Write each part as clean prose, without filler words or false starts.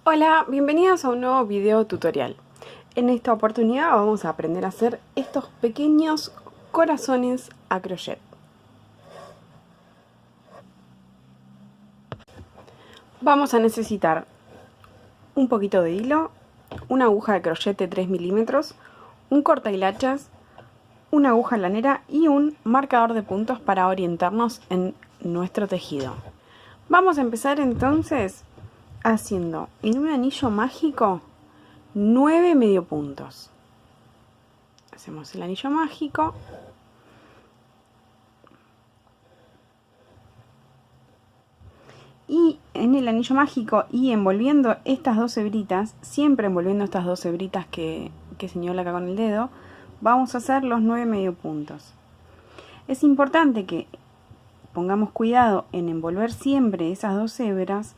Hola, bienvenidos a un nuevo video tutorial. En esta oportunidad vamos a aprender a hacer estos pequeños corazones a crochet. Vamos a necesitar un poquito de hilo, una aguja de crochet de 3 milímetros, un corta hilachas, una aguja lanera y un marcador de puntos para orientarnos en nuestro tejido. Vamos a empezar entonces haciendo en un anillo mágico 9 medio puntos. Hacemos el anillo mágico. Y en el anillo mágico y envolviendo estas dos hebritas, siempre envolviendo estas dos hebritas que señala acá con el dedo, vamos a hacer los 9 medio puntos. Es importante que pongamos cuidado en envolver siempre esas dos hebras,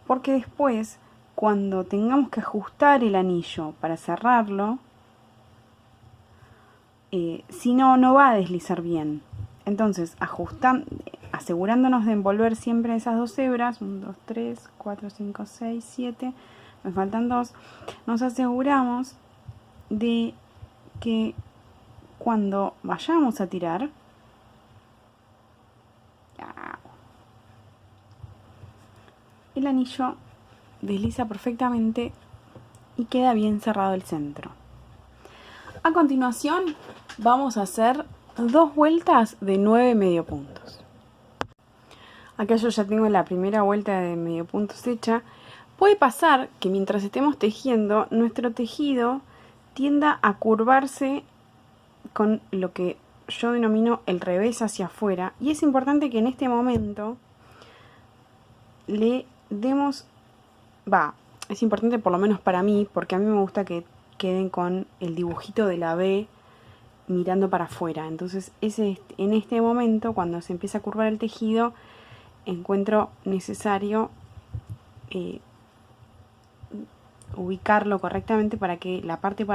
porque después, cuando tengamos que ajustar el anillo para cerrarlo, si no, no va a deslizar bien. Entonces, asegurándonos de envolver siempre esas dos hebras, 1, 2, 3, 4, 5, 6, 7, me faltan 2, nos aseguramos de que cuando vayamos a tirar, el anillo desliza perfectamente y queda bien cerrado el centro. A continuación vamos a hacer 2 vueltas de 9 medio puntos. Acá yo ya tengo la primera vuelta de medio puntos hecha. Puede pasar que mientras estemos tejiendo, nuestro tejido tienda a curvarse con lo que yo denomino el revés hacia afuera, y es importante que en este momento le demos, es importante por lo menos para mí, porque a mí me gusta que queden con el dibujito de la B mirando para afuera. Entonces en este momento, cuando se empieza a curvar el tejido, encuentro necesario ubicarlo correctamente para que la parte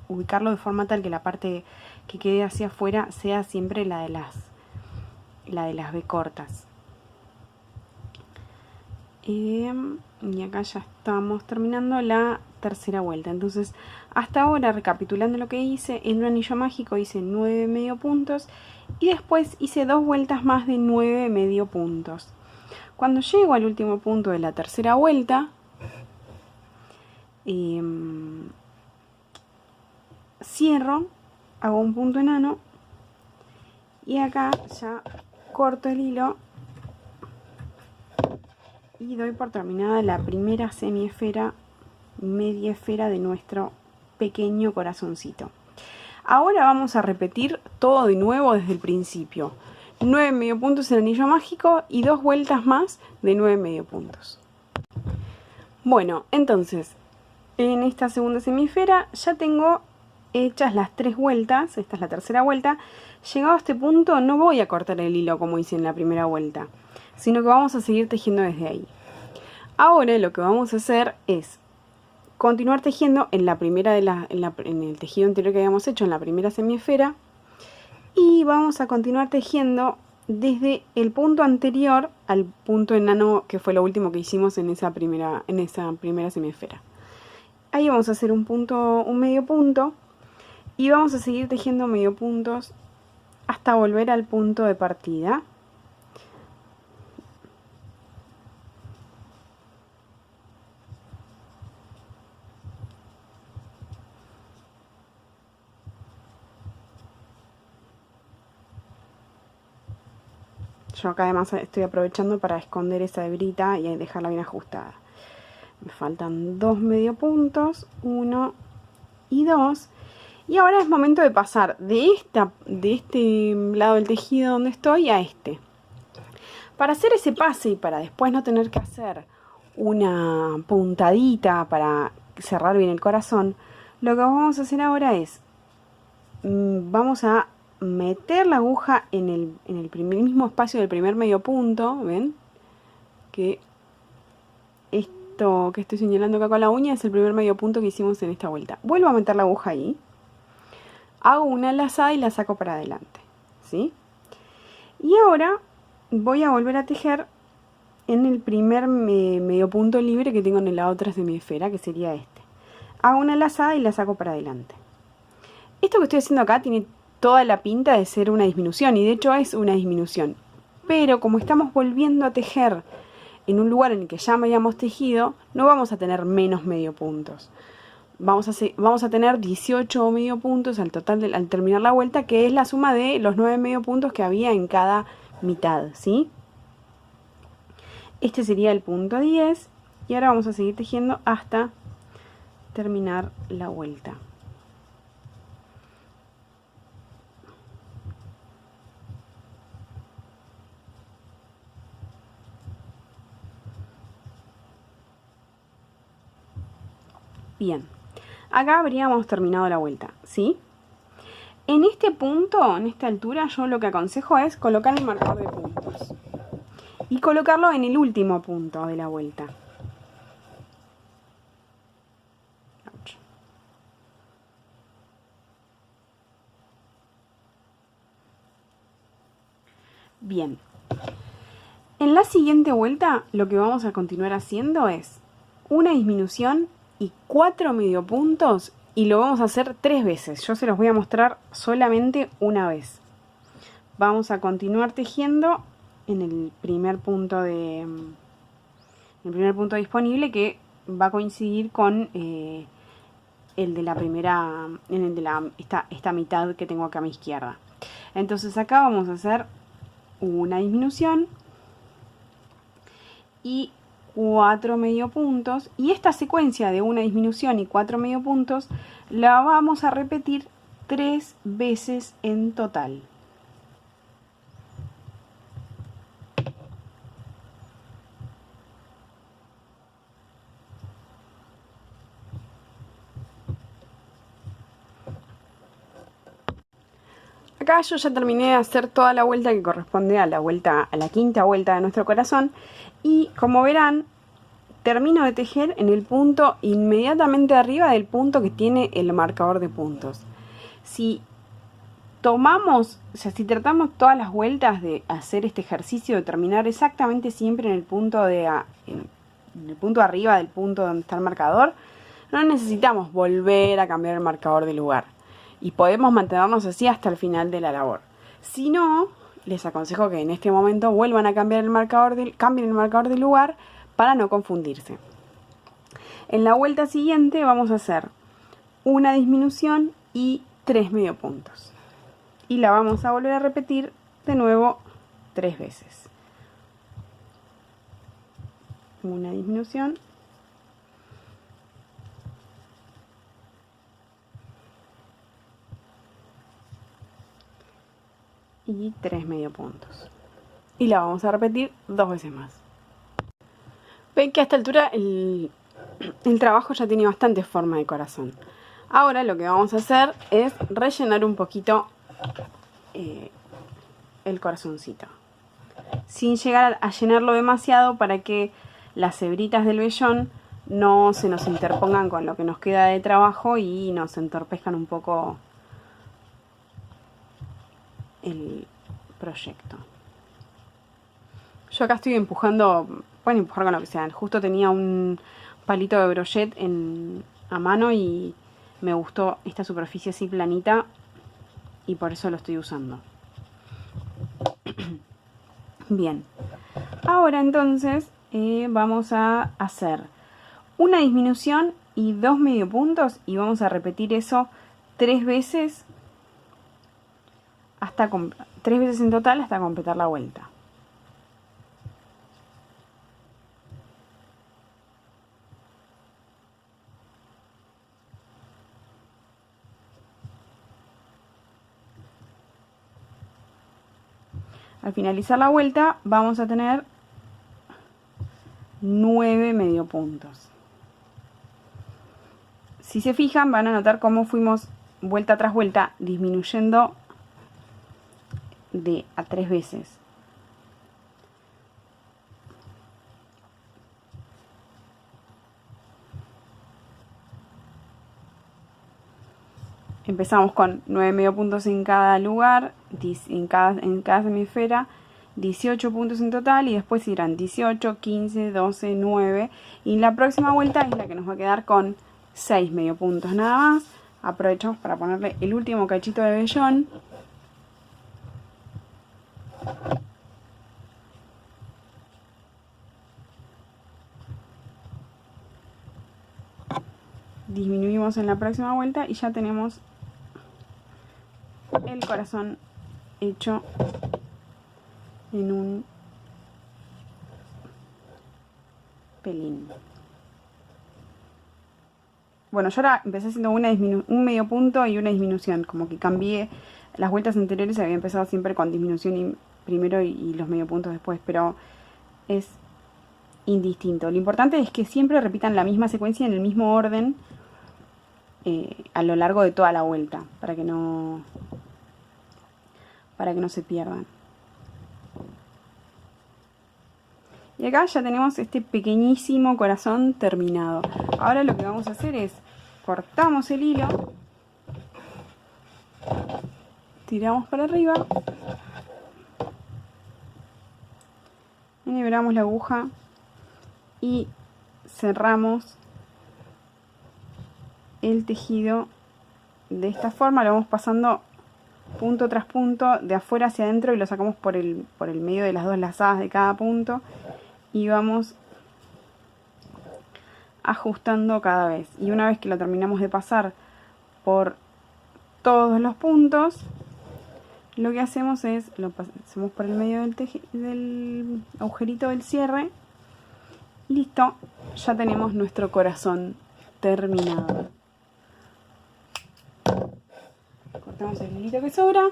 ubicarlo de forma tal que la parte que quede hacia afuera sea siempre la de las B cortas. Y acá ya estamos terminando la tercera vuelta. Entonces, hasta ahora, recapitulando lo que hice, en un anillo mágico hice 9 medio puntos y después hice 2 vueltas más de 9 medio puntos. Cuando llego al último punto de la tercera vuelta, cierro, hago un punto enano y acá ya corto el hilo y doy por terminada la primera semiesfera, media esfera de nuestro pequeño corazoncito. Ahora vamos a repetir todo de nuevo desde el principio. 9 medio puntos en el anillo mágico y 2 vueltas más de 9 medio puntos. Bueno, entonces, en esta segunda semiesfera ya tengo hechas las 3 vueltas, esta es la tercera vuelta. Llegado a este punto no voy a cortar el hilo como hice en la primera vuelta, sino que vamos a seguir tejiendo desde ahí. Ahora lo que vamos a hacer es continuar tejiendo en la primera en el tejido anterior que habíamos hecho, en la primera semiesfera, y vamos a continuar tejiendo desde el punto anterior al punto enano, que fue lo último que hicimos en esa primera semiesfera. Ahí vamos a hacer un medio punto y vamos a seguir tejiendo medio puntos hasta volver al punto de partida. Yo acá además estoy aprovechando para esconder esa hebrita y dejarla bien ajustada. Me faltan 2 medio puntos, 1 y 2. Y ahora es momento de pasar de este lado del tejido donde estoy a este. Para hacer ese pase y para después no tener que hacer una puntadita para cerrar bien el corazón, lo que vamos a hacer ahora es, vamos a meter la aguja en el mismo espacio del primer medio punto. ¿Ven? Que esto que estoy señalando acá con la uña es el primer medio punto que hicimos en esta vuelta. Vuelvo a meter la aguja ahí, hago una lazada y la saco para adelante, ¿sí? Y ahora voy a volver a tejer en el primer medio punto libre que tengo en el lado 3 de mi esfera, que sería este. Hago una lazada y la saco para adelante. Esto que estoy haciendo acá tiene toda la pinta de ser una disminución, y de hecho es una disminución. Pero como estamos volviendo a tejer en un lugar en el que ya habíamos tejido, no vamos a tener menos medio puntos. Vamos a tener 18 medio puntos al total al terminar la vuelta, que es la suma de los 9 medio puntos que había en cada mitad, ¿sí? Este sería el punto 10 y ahora vamos a seguir tejiendo hasta terminar la vuelta. Bien, acá habríamos terminado la vuelta, ¿sí? En este punto, en esta altura, yo lo que aconsejo es colocar el marcador de puntos y colocarlo en el último punto de la vuelta. Bien, en la siguiente vuelta lo que vamos a continuar haciendo es una disminución y 4 medio puntos, y lo vamos a hacer 3 veces. Yo se los voy a mostrar solamente una vez. Vamos a continuar tejiendo en el primer punto disponible, que va a coincidir con el de la primera, en el de esta mitad que tengo acá a mi izquierda. Entonces acá vamos a hacer una disminución y 4 medio puntos, y esta secuencia de una disminución y 4 medio puntos la vamos a repetir 3 veces en total. Acá yo ya terminé de hacer toda la vuelta que corresponde a la quinta vuelta de nuestro corazón, y como verán, termino de tejer en el punto inmediatamente arriba del punto que tiene el marcador de puntos. Si tratamos todas las vueltas de hacer este ejercicio de terminar exactamente siempre en el punto arriba del punto donde está el marcador, no necesitamos volver a cambiar el marcador de lugar. Y podemos mantenernos así hasta el final de la labor. Si no, les aconsejo que en este momento vuelvan a cambien el marcador de lugar para no confundirse. En la vuelta siguiente vamos a hacer una disminución y 3 medio puntos. Y la vamos a volver a repetir de nuevo 3 veces. Una disminución y 3 medio puntos. Y la vamos a repetir 2 veces más. Ven que a esta altura el trabajo ya tiene bastante forma de corazón. Ahora lo que vamos a hacer es rellenar un poquito el corazoncito, sin llegar a llenarlo demasiado, para que las hebritas del vellón no se nos interpongan con lo que nos queda de trabajo y nos entorpezcan un poco el proyecto. Yo acá estoy empujando, pueden empujar con lo que sean. Justo tenía un palito de brochet a mano y me gustó esta superficie así planita y por eso lo estoy usando. Bien, ahora entonces vamos a hacer una disminución y 2 medio puntos, y vamos a repetir eso 3 veces hasta 3 veces en total hasta completar la vuelta. Al finalizar la vuelta vamos a tener 9 medio puntos. Si se fijan, van a notar cómo fuimos vuelta tras vuelta disminuyendo de a 3 veces. Empezamos con 9 medio puntos en cada lugar, en cada semisfera, 18 puntos en total y después irán 18, 15, 12, 9 y la próxima vuelta es la que nos va a quedar con 6 medio puntos nada más. Aprovechamos para ponerle el último cachito de vellón. Disminuimos en la próxima vuelta y ya tenemos el corazón hecho en un pelín. Bueno, yo ahora empecé haciendo un medio punto y una disminución, como que cambié las vueltas anteriores, había empezado siempre con disminución primero y los medio puntos después, pero es indistinto. Lo importante es que siempre repitan la misma secuencia en el mismo orden a lo largo de toda la vuelta, para que no se pierdan. Y acá ya tenemos este pequeñísimo corazón terminado. Ahora lo que vamos a hacer es cortamos el hilo, tiramos para arriba, enhebramos la aguja y cerramos el tejido de esta forma. Lo vamos pasando punto tras punto de afuera hacia adentro y lo sacamos por el medio de las dos lazadas de cada punto y vamos ajustando cada vez. Y una vez que lo terminamos de pasar por todos los puntos, lo que hacemos es lo pasamos por el medio del agujerito del cierre. Listo, ya tenemos nuestro corazón terminado. Cortamos el hilito que sobra.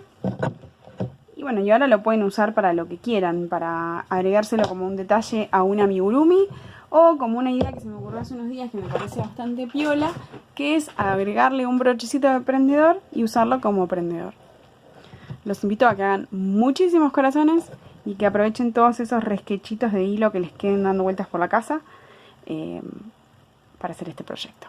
Y bueno, y ahora lo pueden usar para lo que quieran, para agregárselo como un detalle a un amigurumi o como una idea que se me ocurrió hace unos días que me parece bastante piola, que es agregarle un brochecito de prendedor y usarlo como prendedor. Los invito a que hagan muchísimos corazones y que aprovechen todos esos resquechitos de hilo que les queden dando vueltas por la casa para hacer este proyecto.